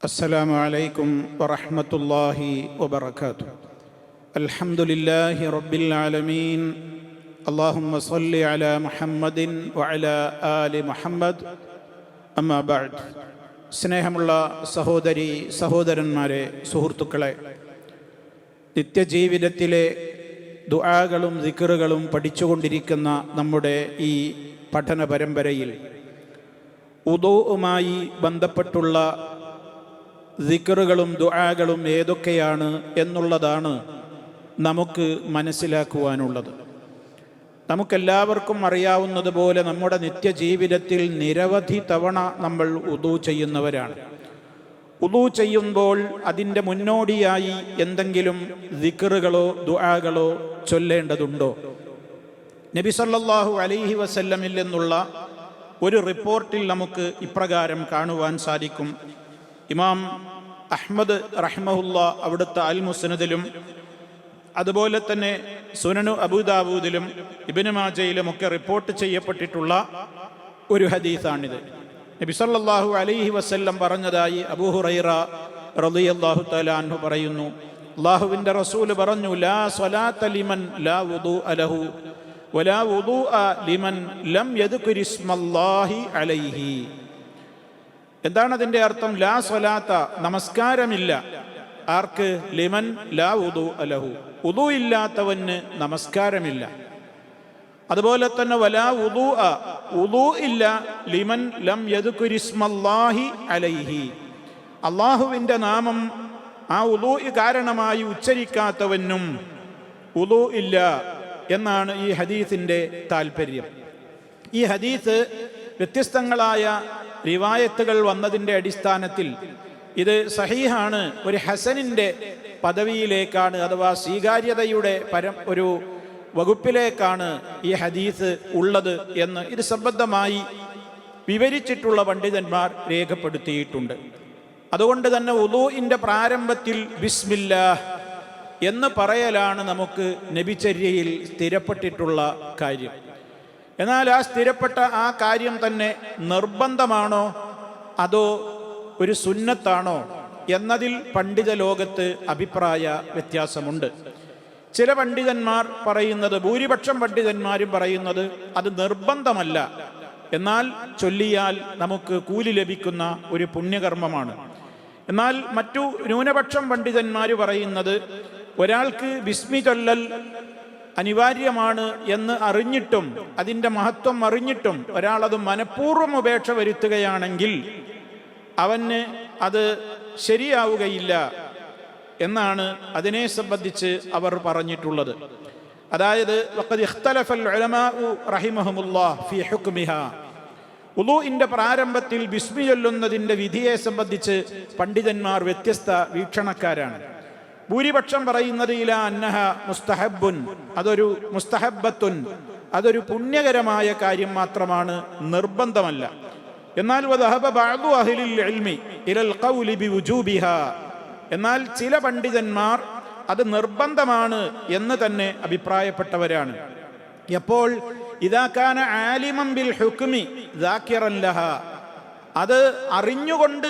അസ്സലാമു അലൈക്കും വറഹ്മത്തുള്ളാഹി വബറകാതുഹു. അൽഹംദുലില്ലാഹി റബ്ബിൽ ആലമീൻ. അല്ലാഹുമ്മ സ്വല്ലി അലാ മുഹമ്മദിൻ വഅലാ ആലി മുഹമ്മദ്. അമ്മാ ബഅദ്. സ്നേഹമുള്ള സഹോദരി സഹോദരന്മാരെ, സുഹൃത്തുക്കളെ, നിത്യജീവിതത്തിലെ ദുആകളും ദിക്റുകളും പഠിച്ചുകൊണ്ടിരിക്കുന്ന നമ്മുടെ ഈ പഠന പരമ്പരയിൽ വുദൂഉമായി ബന്ധപ്പെട്ടുള്ള ദിക്റുകളും ദുആകളും ഏതൊക്കെയാണ് എന്നുള്ളതാണ് നമുക്ക് മനസ്സിലാക്കുവാനുള്ളത്. നമുക്കെല്ലാവർക്കും അറിയാവുന്നതുപോലെ നമ്മുടെ നിത്യജീവിതത്തിൽ നിരവധി തവണ നമ്മൾ വുദൂ ചെയ്യുന്നവരാണ്. വുദൂ ചെയ്യുമ്പോൾ അതിൻ്റെ മുന്നോടിയായി എന്തെങ്കിലും ദിക്റുകളോ ദുആകളോ ചൊല്ലേണ്ടതുണ്ടോ? നബി സല്ലല്ലാഹു അലൈഹി വസല്ലമിൽ നിന്നുള്ള ഒരു റിപ്പോർട്ടിൽ നമുക്ക് ഇപ്രകാരം കാണുവാൻ സാധിക്കും. ഇമാം അഹ്മദ് റഹ്മഹുല്ലാ അവിടുത്തെ അൽ മുസ്നദിലും അതുപോലെ തന്നെ സുനനു അബൂദാവൂദിലും ഇബ്നു മാജയിലും ഒക്കെ റിപ്പോർട്ട് ചെയ്യപ്പെട്ടിട്ടുള്ള ഒരു ഹദീസാണിത്. നബി സല്ലല്ലാഹു അലൈഹി വസല്ലം പറഞ്ഞതായി അബൂ ഹുറൈറ റളിയല്ലാഹു തആല അൻഹു പറയുന്നു, അല്ലാഹുവിൻ്റെ റസൂൽ പറഞ്ഞു, ലാ സ്വലാത്ത ലിമൻ ലാ വുദൂഅ ലഹു വലാ വുദൂഅ ലിമൻ ലം യദ്കുരി ഇസ്മല്ലാഹി അലൈഹി. എന്താണ് അതിൻ്റെ അർത്ഥം? ലാ സ്വലാത്ത, നമസ്കാരമില്ല. ആർക്ക്? ലിമൻ ലാ വുദൂഅ ലഹു, വുദൂ ഇല്ലാത്തവന് നമസ്കാരമില്ല. അതുപോലെ തന്നെ വലാ വുദൂഅ, വുദൂ ഇല്ല ലിമൻ ലം യദ്കുരി ഇസ്മല്ലാഹി അലൈഹി, അല്ലാഹുവിൻ്റെ നാമം ആ വുദൂ കാരണമായി ഉച്ചരിക്കാത്തവനും വുദൂ ഇല്ല എന്നാണ് ഈ ഹദീസിൻ്റെ താല്പര്യം. ഈ ഹദീസ് വ്യത്യസ്തങ്ങളായ റിവായത്തുകൾ വന്നതിൻ്റെ അടിസ്ഥാനത്തിൽ ഇത് സഹീഹാണ്, ഒരു ഹസനിൻ്റെ പദവിയിലേക്കാണ് അഥവാ സ്വീകാര്യതയുടെ ഒരു വകുപ്പിലേക്കാണ് ഈ ഹദീസ് ഉള്ളത് എന്ന് ഇത് സംബന്ധമായി വിവരിച്ചിട്ടുള്ള പണ്ഡിതന്മാർ രേഖപ്പെടുത്തിയിട്ടുണ്ട്. അതുകൊണ്ട് തന്നെ വുദൂഇൻ്റെ പ്രാരംഭത്തിൽ ബിസ്മില്ലാഹ് എന്ന് പറയലാണ് നമുക്ക് നബിചര്യയിൽ സ്ഥിരപ്പെട്ടിട്ടുള്ള കാര്യം. എന്നാൽ ആ സ്ഥിരപ്പെട്ട ആ കാര്യം തന്നെ നിർബന്ധമാണോ അതോ ഒരു സുന്നത്താണോ എന്നതിൽ പണ്ഡിത ലോകത്ത് അഭിപ്രായ വ്യത്യാസമുണ്ട്. ചില പണ്ഡിതന്മാർ പറയുന്നത്, ഭൂരിപക്ഷം പണ്ഡിതന്മാരും പറയുന്നത് അത് നിർബന്ധമല്ല, എന്നാൽ ചൊല്ലിയാൽ നമുക്ക് കൂലി ലഭിക്കുന്ന ഒരു പുണ്യകർമ്മമാണ്. എന്നാൽ മറ്റു ന്യൂനപക്ഷം പണ്ഡിതന്മാർ പറയുന്നത് ഒരാൾക്ക് ബിസ്മി ചൊല്ലൽ അനിവാര്യമാണ് എന്ന് അറിഞ്ഞിട്ടും അതിൻ്റെ മഹത്വം അറിഞ്ഞിട്ടും ഒരാളത് മനഃപൂർവ്വം ഉപേക്ഷ വരുത്തുകയാണെങ്കിൽ അവന് അത് ശരിയാവുകയില്ല എന്നാണ് അതിനെ സംബന്ധിച്ച് അവർ പറഞ്ഞിട്ടുള്ളത്. അതായത് വഖദ് ഇഖ്തലഫൽ ഉലമാഉ റഹിമഹുമുല്ലാഹ് ഫീ ഹുക്മിഹാ, വുദൂഇൻ്റെ പ്രാരംഭത്തിൽ ബിസ്മി ചൊല്ലുന്നതിൻ്റെ വിധിയെ സംബന്ധിച്ച് പണ്ഡിതന്മാർ വ്യത്യസ്ത വീക്ഷണക്കാരാണ്. ഭൂരിപക്ഷം പറയുന്നത് ഇലാ അന്നഹ മുസ്തഹബ്ബുൻ, അതൊരു മുസ്തഹബ്ബത്തുൻ, അതൊരു പുണ്യകരമായ കാര്യം മാത്രമാണ്, നിർബന്ധമല്ല. എന്നാൽ വദഹബ ബഅദു അഹ്ലിൽ ഇൽമി ഇലൽ ഖൗലി ബിവുജൂബിഹാ, എന്നാൽ ചില പണ്ഡിതന്മാർ അത് നിർബന്ധമാണ് എന്ന് തന്നെ അഭിപ്രായപ്പെട്ടവരാണ്. എപ്പോൾ? ഇദാ കാന ആലിമൻ ബിൽ ഹുക്മി ദാകിറൻ ലഹാ, അത് അറിഞ്ഞുകൊണ്ട്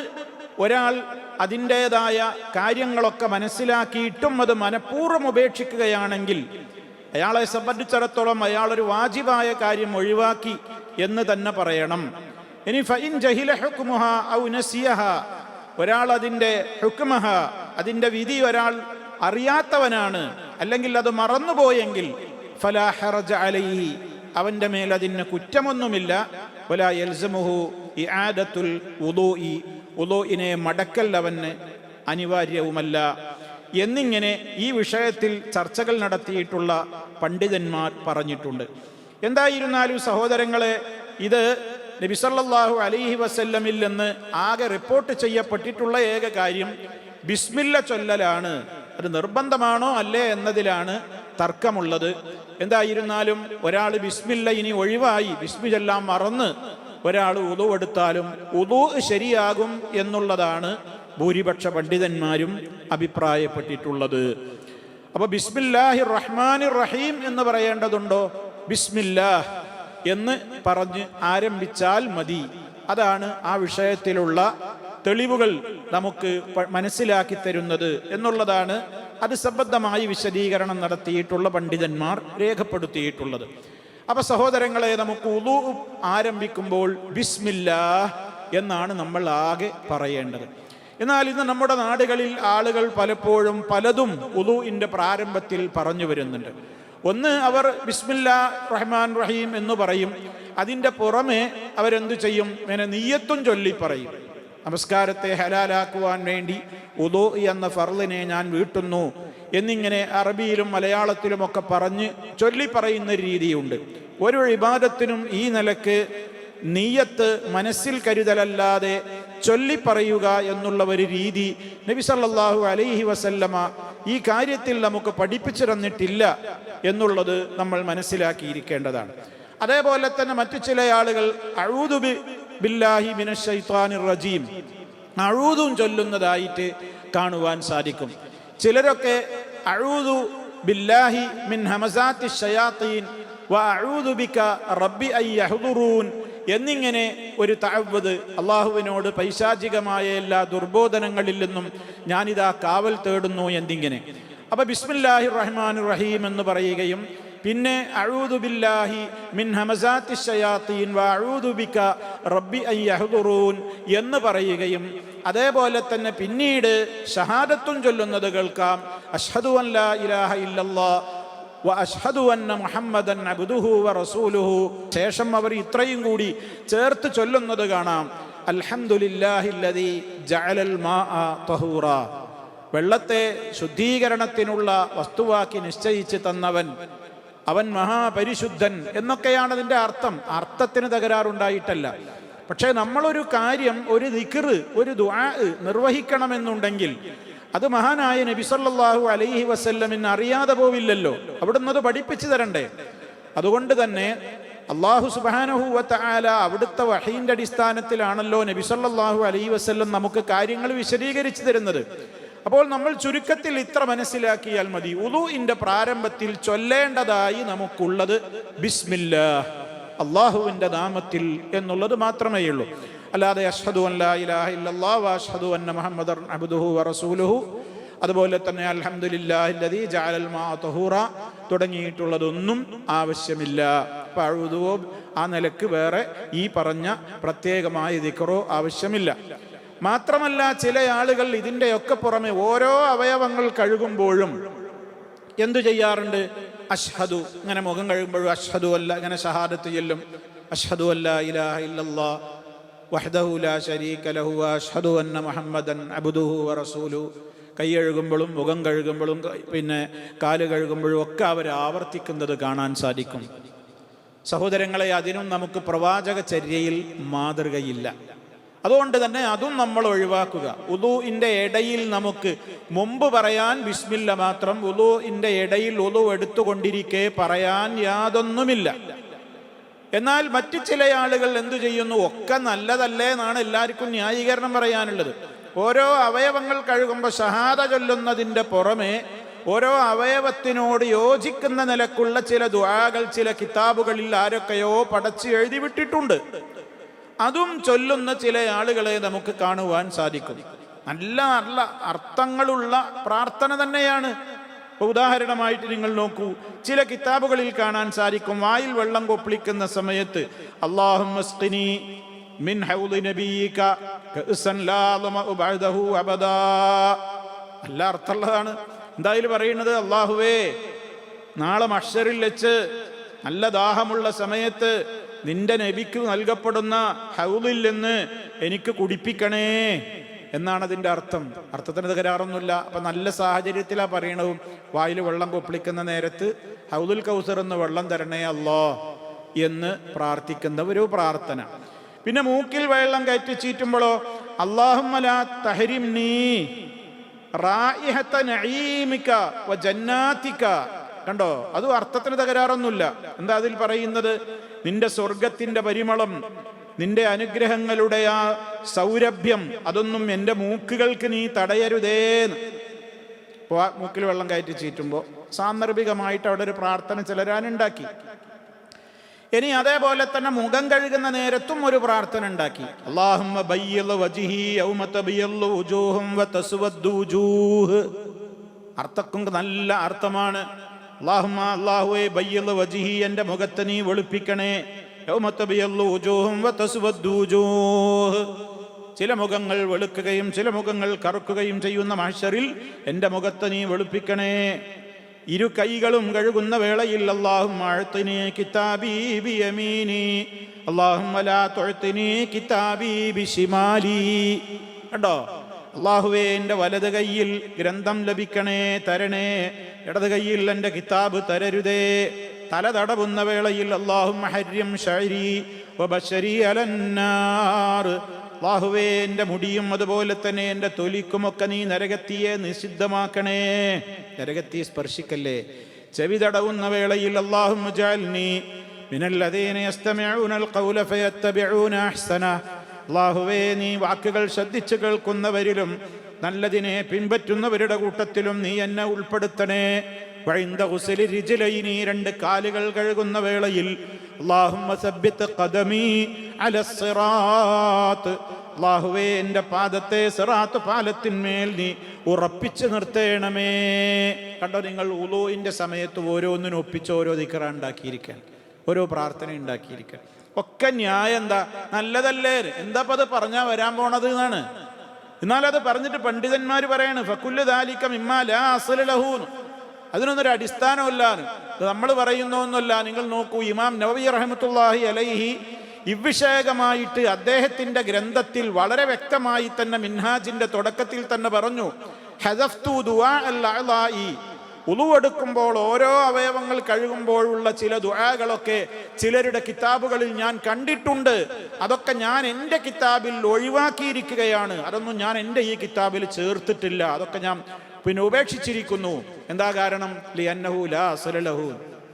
ഒരാൾ അതിൻ്റേതായ കാര്യങ്ങളൊക്കെ മനസ്സിലാക്കിയിട്ടും അത് മനഃപൂർവ്വം ഉപേക്ഷിക്കുകയാണെങ്കിൽ അയാളെ സംബന്ധിച്ചിടത്തോളം അയാളൊരു വാജിബായ കാര്യം ഒഴിവാക്കി എന്ന് തന്നെ പറയണം. ഇനി ഫഇൻ ജഹില ഹുക്മുഹ ഔ നസിയഹ, ഒരാൾ അതിൻ്റെ ഹുക്മഹ, അതിൻ്റെ വിധി ഒരാൾ അറിയാത്തവനാണ് അല്ലെങ്കിൽ അത് മറന്നുപോയെങ്കിൽ ഫലാ ഹറജ അലൈഹി, അവൻ്റെ മേൽ അതിന് കുറ്റമൊന്നുമില്ല. വലാ യൽസമുഹു ഇആദത്തുൽ വുദൂഇ, വുദൂഇനെ മടക്കൽ അവന് അനിവാര്യവുമല്ല എന്നിങ്ങനെ ഈ വിഷയത്തിൽ ചർച്ചകൾ നടത്തിയിട്ടുള്ള പണ്ഡിതന്മാർ പറഞ്ഞിട്ടുണ്ട്. എന്തായിരുന്നാലും സഹോദരങ്ങളെ, ഇത് നബി സല്ലല്ലാഹു അലൈഹി വസല്ലമിൽ നിന്ന് ആകെ റിപ്പോർട്ട് ചെയ്യപ്പെട്ടിട്ടുള്ള ഏക കാര്യം ബിസ്മില്ല ചൊല്ലലാണ്. അത് നിർബന്ധമാണോ അല്ലേ എന്നതിലാണ് തർക്കമുള്ളത്. എന്തായിരുന്നാലും ഒരാൾ ബിസ്മില്ല ഇനി ഒഴിവായി ബിസ്മി ചൊല്ലാൻ മറന്ന് ഒരാൾ വുദൂ എടുത്താലും വുദൂ ശരിയാകും എന്നുള്ളതാണ് ഭൂരിപക്ഷ പണ്ഡിതന്മാരും അഭിപ്രായപ്പെട്ടിട്ടുള്ളത്. അപ്പോൾ ബിസ്മില്ലാഹിർ റഹ്മാനിർ റഹീം എന്ന് പറയേണ്ടതുണ്ടോ? ബിസ്മില്ലാഹ് എന്ന് പറഞ്ഞ് ആരംഭിച്ചാൽ മതി. അതാണ് ആ വിഷയത്തിലുള്ള തെളിവുകൾ നമുക്ക് മനസ്സിലാക്കി തരുന്നത് എന്നുള്ളതാണ് അത് സംബന്ധമായി വിശദീകരണം നടത്തിയിട്ടുള്ള പണ്ഡിതന്മാർ രേഖപ്പെടുത്തിയിട്ടുള്ളത്. അപ്പൊ സഹോദരങ്ങളെ, നമുക്ക് വുളൂ ആരംഭിക്കുമ്പോൾ ബിസ്മില്ലാഹ് എന്നാണ് നമ്മൾ ആകെ പറയേണ്ടത്. എന്നാൽ ഇന്ന് നമ്മുടെ നാടുകളിൽ ആളുകൾ പലപ്പോഴും പലതും വുളൂഇന്റെ പ്രാരംഭത്തിൽ പറഞ്ഞു വരുന്നുണ്ട്. ഒന്ന്, അവർ ബിസ്മില്ലാഹ് റഹ്മാൻ റഹീം എന്ന് പറയും. അതിൻ്റെ പുറമെ അവരെന്തു ചെയ്യും? ഇങ്ങനെ നിയ്യത്തും ചൊല്ലി പറയും. നമസ്കാരത്തെ ഹലാലാക്കുവാൻ വേണ്ടി വുളൂ എന്ന ഫർളിനെ ഞാൻ വീട്ടുന്നു എന്നിങ്ങനെ അറബിയിലും മലയാളത്തിലുമൊക്കെ പറഞ്ഞ് ചൊല്ലി പറയുന്ന രീതിയുണ്ട്. ഒരു ഇബാദത്തിനും ഈ നിലക്ക് നിയ്യത്ത് മനസ്സിൽ കരുതലല്ലാതെ ചൊല്ലി പറയുക എന്നുള്ള ഒരു രീതി നബി സല്ലല്ലാഹു അലൈഹി വസല്ലമ ഈ കാര്യത്തിൽ നമുക്ക് പഠിപ്പിച്ചു തന്നിട്ടില്ല എന്നുള്ളത് നമ്മൾ മനസ്സിലാക്കിയിരിക്കേണ്ടതാണ്. അതേപോലെ തന്നെ മറ്റു ചില ആളുകൾ അഊദു ബില്ലാഹി മിനശ് ശൈത്വാനിർ റജീം അഊദും ചൊല്ലുന്നതായിട്ട് കാണുവാൻ സാധിക്കും. ചിലരൊക്കെ അഊദു ബില്ലാഹി മിൻ ഹമസാത്തി ശയാത്തീൻ വ അഊദു ബിക റബ്ബി അൻ യഹ്ദുറൂൻ എന്നിങ്ങനെ ഒരു തഅവ്വുദ്, അള്ളാഹുവിനോട് പൈശാചികമായ എല്ലാ ദുർബോധനങ്ങളിൽ നിന്നും ഞാനിതാ കാവൽ തേടുന്നു എന്നിങ്ങനെ. അപ്പൊ ബിസ്മില്ലാഹിർ റഹ്മാനിർ റഹീം എന്ന് പറയുകയും പിന്നെ അഊദു ബില്ലാഹി മിൻ ഹമസാത്തി ശയാത്തീൻ വ അഊദു ബിക റബ്ബി അൻ യഹ്ദുറൂൻ എന്ന് പറയുകയും അതേപോലെ തന്നെ പിന്നീട് ഷഹാദത്തും ചൊല്ലുന്നത് കേൾക്കാം. അഷ്ഹദു അൻ ലാ ഇലാഹ ഇല്ലല്ലാഹ് വ അഷ്ഹദു അന്ന മുഹമ്മദൻ അബ്ദുഹു വ റസൂലുഹു. ശേഷം അവർ ഇത്രയും കൂടി ചേർത്ത് ചൊല്ലുന്നത് കാണാം. അൽഹംദുലില്ലാഹില്ലദീ ജഅലൽ മാഅ തഹൂറ. വെള്ളത്തെ ശുദ്ധീകരണത്തിനുള്ള വസ്തുവാക്കി നിശ്ചയിച്ച് തന്നവൻ, അവൻ മഹാപരിശുദ്ധൻ എന്നൊക്കെയാണ് അതിൻ്റെ അർത്ഥം. അർത്ഥത്തിന് തകരാറുണ്ടായിട്ടല്ല. പക്ഷേ നമ്മളൊരു കാര്യം, ഒരു ദിക്ർ, ഒരു ദുആ നിർവഹിക്കണമെന്നുണ്ടെങ്കിൽ അത് മഹാനായ നബി സല്ലല്ലാഹു അലൈഹി വസല്ലമിന് അറിയാതെ പോവില്ലല്ലോ. അവിടുന്ന് അത് പഠിപ്പിച്ചു തരണ്ടേ. അതുകൊണ്ട് തന്നെ അല്ലാഹു സുബ്ഹാനഹു വ തആല അവിടുത്തെ വഹീന്റെ അടിസ്ഥാനത്തിലാണല്ലോ നബി സല്ലല്ലാഹു അലൈഹി വസല്ലം നമുക്ക് കാര്യങ്ങൾ വിശദീകരിച്ചു തരുന്നത്. അപ്പോൾ നമ്മൾ ചുരുക്കത്തിൽ ഇത്ര മനസ്സിലാക്കിയാൽ മതി. വുളൂഇന്റെ പ്രാരംഭത്തിൽ ചൊല്ലേണ്ടതായി നമുക്കുള്ളത് ബിസ്മില്ലാഹ്, അള്ളാഹുവിൻ്റെ നാമത്തിൽ എന്നുള്ളത് മാത്രമേ ഉള്ളൂ. അല്ലാതെ അഷ്ഹദു അൻ ലാ ഇലാഹ ഇല്ലല്ലാഹ് വ അഷ്ഹദു അന്ന മുഹമ്മദൻ അബ്ദുഹു വ റസൂലുഹു, അതുപോലെ തന്നെ അൽഹംദുലില്ലാഹില്ലദീ ജഅലൽ മാഅ തഹൂറ തുടങ്ങിയിട്ടുള്ളതൊന്നും ആവശ്യമില്ല. അഊദുവോ ആ നിലക്ക് വേറെ ഈ പറഞ്ഞ പ്രത്യേകമായ ദിക്റോ ആവശ്യമില്ല. മാത്രമല്ല, ചില ആളുകൾ ഇതിൻ്റെയൊക്കെ പുറമെ ഓരോ അവയവങ്ങൾ കഴുകുമ്പോഴും എന്തു ചെയ്യാറുണ്ട്? അഷ്ഹദു, ഇങ്ങനെ മുഖം കഴുകുമ്പോഴും അഷ്ഹദു അല്ല, ഇങ്ങനെ ഷഹാദത്ത് ചൊല്ലും. അഷ്ഹദു അല്ലാ ഇലാഹ ഇല്ലല്ലാഹ് വഹ്ദഹു ലാ ശരീക ലഹു വ അഷ്ഹദു അന്ന മുഹമ്മദൻ അബ്ദുഹു വ റസൂലുഹു. കൈ കഴുകുമ്പോഴും മുഖം കഴുകുമ്പോഴും പിന്നെ കാല് കഴുകുമ്പോഴും ഒക്കെ അവർ ആവർത്തിക്കുന്നത് കാണാൻ സാധിക്കും. സഹോദരങ്ങളെ, അതിനും നമുക്ക് പ്രവാചക ചര്യയിൽ മാതൃകയില്ല. അതുകൊണ്ട് തന്നെ അതും നമ്മൾ ഒഴിവാക്കുക. വുളൂഇന്റെ ഇടയിൽ നമുക്ക് മുമ്പ് പറയാൻ ബിസ്മില്ല മാത്രം, വുളൂഇന്റെ ഇടയിൽ വുളൂ എടുത്തുകൊണ്ടിരിക്കെ പറയാൻ യാതൊന്നുമില്ല. എന്നാൽ മറ്റു ചില ആളുകൾ എന്തു ചെയ്യുന്നു? ഒക്കെ നല്ലതല്ലേ എന്നാണ് എല്ലാവർക്കും ന്യായീകരണം പറയാനുള്ളത്. ഓരോ അവയവങ്ങൾ കഴുകുമ്പോൾ ഷഹാദ ചൊല്ലുന്നതിൻ്റെ പുറമെ ഓരോ അവയവത്തിനോട് യോജിക്കുന്ന നിലക്കുള്ള ചില ദുആകൾ ചില കിതാബുകളിൽ ആരൊക്കെയോ പടച്ച് എഴുതി വിട്ടിട്ടുണ്ട്. അതും ചൊല്ലുന്ന ചില ആളുകളെ നമുക്ക് കാണുവാൻ സാധിക്കും. നല്ല നല്ല അർത്ഥങ്ങളുള്ള പ്രാർത്ഥന തന്നെയാണ്. ഉദാഹരണമായിട്ട് നിങ്ങൾ നോക്കൂ, ചില കിതാബുകളിൽ കാണാൻ സാധിക്കും, വായിൽ വെള്ളം കൊപ്പിളിക്കുന്ന സമയത്ത് അല്ലാഹുമ്മസ്ഖിനി മിൻ ഹൗദി നബിയിക കഅസൻ ലാ ളമഉ ബഅദഹു അബദാ. നല്ല അർത്ഥമുള്ളതാണ്. എന്തായാലും പറയുന്നത്, അല്ലാഹുവേ, നാളെ മഹ്ശറിൽ വെച്ച് നല്ല ദാഹമുള്ള സമയത്ത് നിന്റെ നബിക്ക് നൽകപ്പെടുന്ന ഹൗദിൽ നിന്ന് എനിക്ക് കുടിപ്പിക്കണേ എന്നാണ് അതിൻ്റെ അർത്ഥം. അർത്ഥത്തിന് തകരാറൊന്നുമില്ല. അപ്പം നല്ല സാഹചര്യത്തിലാണ് പറയണതും. വായിൽ വെള്ളം കൊപ്പിളിക്കുന്ന നേരത്ത് ഹൗദുൽ കൗസർ എന്ന് വെള്ളം തരണേ അല്ലാ എന്ന് പ്രാർത്ഥിക്കുന്ന ഒരു പ്രാർത്ഥന. പിന്നെ മൂക്കിൽ വെള്ളം കയറ്റി ചീറ്റുമ്പോഴോ അല്ലാഹുമ്മ ലാ തഹരിംനീ റായിഹത നഈമിക വ ജന്നാതിക. കണ്ടോ, അതും അർത്ഥത്തിന് തകരാറൊന്നുമില്ല. എന്താ അതിൽ പറയുന്നത്? നിന്റെ സ്വർഗത്തിന്റെ പരിമളം, നിന്റെ അനുഗ്രഹങ്ങളുടെ ആ സൗരഭ്യം, അതൊന്നും എൻ്റെ മൂക്കുകൾക്ക് നീ തടയരുതേന്ന്. ഇപ്പോൾ മൂക്കിൽ വെള്ളം കയറ്റി ചീറ്റുമ്പോൾ സാന്ദർഭികമായിട്ട് അവിടെ ഒരു പ്രാർത്ഥന ചിലരാനുണ്ടാക്കി. ഇനി അതേപോലെ തന്നെ മുഖം കഴുകുന്ന നേരത്തും ഒരു പ്രാർത്ഥന ഉണ്ടാക്കി. അല്ലാഹുമ്മ ബയ്യിദ് വജ്ഹി യൗമ തബിയല്ലു വുജൂഹും വതസ്വദ്ദു വുജൂഹ്. അർത്ഥക്കും നല്ല അർത്ഥമാണ്. അല്ലാഹുമ്മ അല്ലാഹുവേ ബയ്യിദ് വജ്ഹി, എൻ്റെ മുഖത്തെ നീ വെളുപ്പിക്കണേ. യൗമ തബിയല്ലു വുജൂഹും വതസ്വദ്ദു വുജൂഹ്. ചില മുഖങ്ങൾ വെളുക്കുകയും ചില മുഖങ്ങൾ കറുക്കുകയും ചെയ്യുന്ന മഹ്ശറിൽ എൻ്റെ മുഖത്തെ നീ വെളുപ്പിക്കണേ. ഇരു കൈകളും കഴുകുന്ന വേളയിൽ അല്ലാഹുമ്മ അഅ്തിനി കിതാബി ബിയമീനി അല്ലാഹുമ്മ ലാ തുഅ്തിനി കിതാബി ബിശിമാലി. കണ്ടോ? അല്ലാഹുവേ എൻ്റെ വലത് കൈയിൽ ഗ്രന്ഥം ലഭിക്കണേ, തരണേ, ഇടത് കൈയിൽ എൻ്റെ കിതാബ് തരരുതേ. തല തടവുന്ന വേളയിൽ അല്ലാഹുമ്മ ഹർരിം ശഅരി വബശരി അലന്നാർ. അല്ലാഹുവേ എൻ്റെ മുടിയും അതുപോലെ തന്നെ എൻ്റെ തൊലിക്കുമൊക്കെ നീ നരകത്തിയെ നിഷിദ്ധമാക്കണേ. നരകത്തി സ്പർശിക്കല്ലേ. ചെവി തടവുന്ന വേളയിൽ അല്ലാഹുമ്മ ജഅൽനി മിനല്ലദീന യസ്തമിഊനൽ ഖൗല ഫയത്തബിഊന അഹ്സന. അല്ലാഹുവേ നീ വാക്കുകൾ ശ്രദ്ധിച്ചു കേൾക്കുന്നവരിലും നല്ലതിനെ പിൻപറ്റുന്നവരുടെ കൂട്ടത്തിലും നീ എന്നെ ഉൾപ്പെടുത്തണേ. വഇൻദ ഗുസ്ലി റിജ്ലൈനി, രണ്ട് കാലുകൾ കഴുകുന്ന വേളയിൽ അല്ലാഹുമ്മ സബ്ബിത് ഖദമി അലസ് സിറാത്ത്. അല്ലാഹുവേ എൻ്റെ പാദത്തെ സിറാത്ത് പാലത്തിന്മേൽ നീ ഉറപ്പിച്ചു നിർത്തേണമേ. കണ്ടോ, നിങ്ങൾ ഉളൂഇന്റെ സമയത്ത് ഓരോന്നിനും ഒപ്പിച്ച് ഓരോ ദിക്ർ ഉണ്ടാക്കിയിരിക്കാൻ, ഓരോ പ്രാർത്ഥന ഉണ്ടാക്കിയിരിക്കാൻ. ഒക്കെ ന്യായം എന്താ? നല്ലതല്ലേ? എന്താ അത് പറഞ്ഞാൽ വരാൻ പോണത് എന്നാണ്. എന്നാൽ അത് പറഞ്ഞിട്ട് പണ്ഡിതന്മാർ പറയാണ് ഫകുല്ലു ദാലിക മിമ്മാ ലാ അസ്ല ലഹു. അതിനൊന്നൊരു അടിസ്ഥാനമില്ലാന്ന് നമ്മൾ പറയുന്നൊന്നുമല്ല. നിങ്ങൾ നോക്കൂ, ഇമാം നവവി റഹ്മത്തുള്ളാഹി അലൈഹി ഇவ்വിഷയകമായിട്ട് അദ്ദേഹത്തിന്റെ ഗ്രന്ഥത്തിൽ വളരെ വ്യക്തമായി തന്നെ മിൻഹാജിന്റെ തുടക്കത്തിൽ തന്നെ പറഞ്ഞു, ഹദഫ്തു ദുആ അൽ അഅ്ളാഇ. ഉളു എടുക്കുമ്പോൾ ഓരോ അവയവങ്ങൾ കഴുകുമ്പോഴുള്ള ചില ദുആകളൊക്കെ ചിലരുടെ കിതാബുകളിൽ ഞാൻ കണ്ടിട്ടുണ്ട്. അതൊക്കെ ഞാൻ എൻ്റെ കിതാബിൽ ഒഴിവാക്കിയിരിക്കുകയാണ്. അതൊന്നും ഞാൻ എൻ്റെ ഈ കിതാബിൽ ചേർത്തിട്ടില്ല. അതൊക്കെ ഞാൻ പിന്നെ ഉപേക്ഷിച്ചിരിക്കുന്നു. എന്താ കാരണം? ലിഅന്നഹു ലാ അസ്ല ലഹു.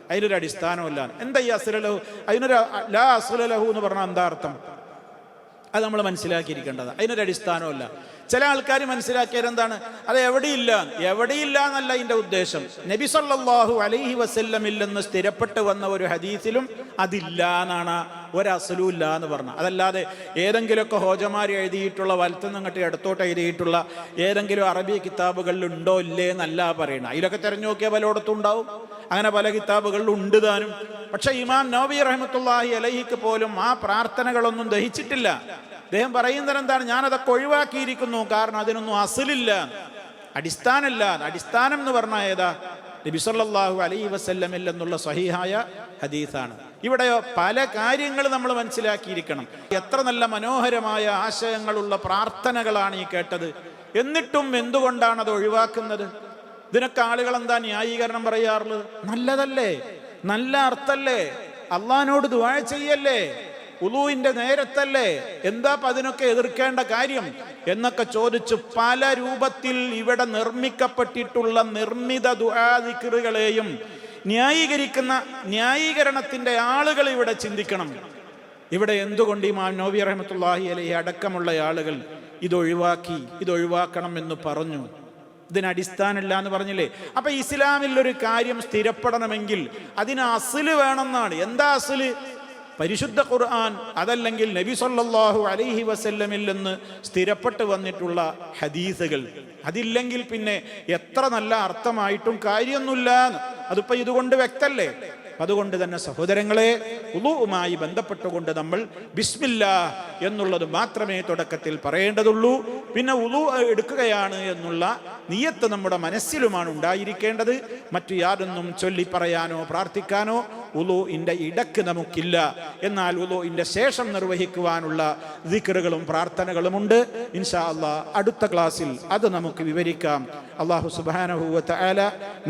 അതിനൊരു അടിസ്ഥാനമല്ല. എന്താ ഈ അസ്ല ലഹു? അതിനൊരു ലാ അസ്ല ലഹു എന്ന് പറഞ്ഞാൽ എന്താ അർത്ഥം? അത് നമ്മൾ മനസ്സിലാക്കിയിരിക്കേണ്ടത്. അതിനൊരു അടിസ്ഥാനമല്ല. ചില ആൾക്കാർ മനസ്സിലാക്കിയത് എന്താണ്? അത് എവിടെയില്ല എന്നല്ല അതിൻ്റെ ഉദ്ദേശം. നബി സല്ലല്ലാഹു അലൈഹി വസല്ലമിൽ നിന്ന് സ്ഥിരപ്പെട്ട് വന്ന ഒരു ഹദീസിലും അതില്ല എന്നാണ്, ഒരസലുമില്ല എന്ന് പറഞ്ഞ. അതല്ലാതെ ഏതെങ്കിലുമൊക്കെ ഹോജമാർ എഴുതിയിട്ടുള്ള വലത്തുനിന്നങ്ങോട്ട് ഇടത്തോട്ട് എഴുതിയിട്ടുള്ള ഏതെങ്കിലും അറബി കിതാബുകളിൽ ഉണ്ടോ ഇല്ലേ എന്നല്ല പറയണം. അതിലൊക്കെ തിരഞ്ഞു നോക്കിയാൽ പലയിടത്തും ഉണ്ടാവും. അങ്ങനെ പല കിതാബുകളിലും ഉണ്ട് താനും. പക്ഷെ ഇമാം നവവി റഹ്മത്തുള്ളാഹി അലൈഹിക്ക് പോലും ആ പ്രാർത്ഥനകളൊന്നും ദഹിച്ചിട്ടില്ല. അദ്ദേഹം പറയുന്നത് എന്താണ്? ഞാനതൊക്കെ ഒഴിവാക്കിയിരിക്കുന്നു. കാരണം അതിനൊന്നും അസലില്ല, അടിസ്ഥാനമില്ല. അടിസ്ഥാനം എന്ന് പറഞ്ഞാൽ ഏതാ? നബി സല്ലല്ലാഹു അലൈഹി വസല്ലമിൽ എന്നുള്ള സ്വഹീഹായ ഹദീസാണ്. ഇവിടെ പല കാര്യങ്ങൾ നമ്മൾ മനസ്സിലാക്കിയിരിക്കണം. എത്ര നല്ല മനോഹരമായ ആശയങ്ങളുള്ള പ്രാർത്ഥനകളാണ് ഈ കേട്ടത്. എന്നിട്ടും എന്തുകൊണ്ടാണ് അത് ഒഴിവാക്കുന്നത്? ഇതിനൊക്കെ ആളുകൾ എന്താ ന്യായീകരണം പറയാറുള്ളത്? നല്ലതല്ലേ, നല്ല അർത്ഥല്ലേ, അള്ളാഹിനോട് ദുആ ചെയ്യല്ലേ, ഉളൂഇന്റെ നേരത്തല്ലേ, എന്താ അതിനൊക്കെ എതിർക്കേണ്ട കാര്യം എന്നൊക്കെ ചോദിച്ച് പല രൂപത്തിൽ ഇവിടെ നിർമ്മിക്കപ്പെട്ടിട്ടുള്ള നിർമ്മിത ദുആ ദിക്റുകളെയും ന്യായീകരിക്കുന്ന ന്യായീകരണത്തിന്റെ ആളുകൾ ഇവിടെ ചിന്തിക്കണം. ഇവിടെ എന്തുകൊണ്ട് ഇമാം നവവി റഹ്മത്തുള്ളാഹി അലൈഹി അടക്കമുള്ള ആളുകൾ ഇതൊഴിവാക്കണം എന്ന് പറഞ്ഞു? ഇതിന് അടിസ്ഥാനമില്ല എന്ന് പറഞ്ഞില്ലേ? അപ്പൊ ഇസ്ലാമിൽ ഒരു കാര്യം സ്ഥിരപ്പെടണമെങ്കിൽ അതിന് അസ്ല് വേണമെന്നാണ്. എന്താ അസ്ല്? പരിശുദ്ധ ഖുർആൻ, അതല്ലെങ്കിൽ നബി സല്ലല്ലാഹു അലൈഹി വസല്ലമിൽ നിന്ന് സ്ഥിരപ്പെട്ട് വന്നിട്ടുള്ള ഹദീസുകൾ. അതില്ലെങ്കിൽ പിന്നെ എത്ര നല്ല അർത്ഥമായിട്ടും കാര്യമൊന്നുമില്ല. അതിപ്പോ ഇതുകൊണ്ട് വ്യക്തല്ലേ? അതുകൊണ്ട് തന്നെ സഹോദരങ്ങളെ, ഉളൂഉമായി ബന്ധപ്പെട്ടുകൊണ്ട് നമ്മൾ ബിസ്മില്ലാ എന്നുള്ളത് മാത്രമേ തുടക്കത്തിൽ പറയേണ്ടതുള്ളൂ. പിന്നെ ഉളൂ എടുക്കുകയാണ് എന്നുള്ള നിയത്ത് നമ്മുടെ മനസ്സിലുമാണ് ഉണ്ടായിരിക്കേണ്ടത്. മറ്റു യാതൊന്നും ചൊല്ലി പറയാനോ പ്രാർത്ഥിക്കാനോ ഉളൂഇന്റെ ഇടക്ക് നമുക്കില്ല. എന്നാൽ ഉളൂഇന്റെ ശേഷം നിർവഹിക്കുവാനുള്ള ദിക്റുകളും പ്രാർത്ഥനകളുമുണ്ട്. ഇൻഷാ അല്ലാഹ് അടുത്ത ക്ലാസ്സിൽ അത് നമുക്ക് വിവരിക്കാം. അല്ലാഹു സുബ്ഹാനഹു വ തആല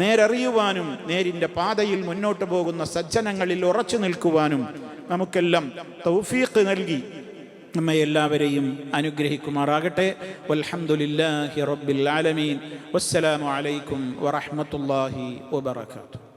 നേരറിയുവാനും നേരിന്റെ പാതയിൽ മുന്നോട്ട് പോകുന്ന സജ്ജനങ്ങളിൽ ഉറച്ചു നിൽക്കുവാനും നമുക്കെല്ലാം തൗഫീഖ് നൽകി നമ്മെ എല്ലാവരെയും അനുഗ്രഹിക്കുമാറാകട്ടെ. വൽഹംദുലില്ലാഹി റബ്ബിൽ ആലമീൻ. വസ്സലാമു അലൈക്കും വറഹ്മത്തുള്ളാഹി വബറകാതുഹു.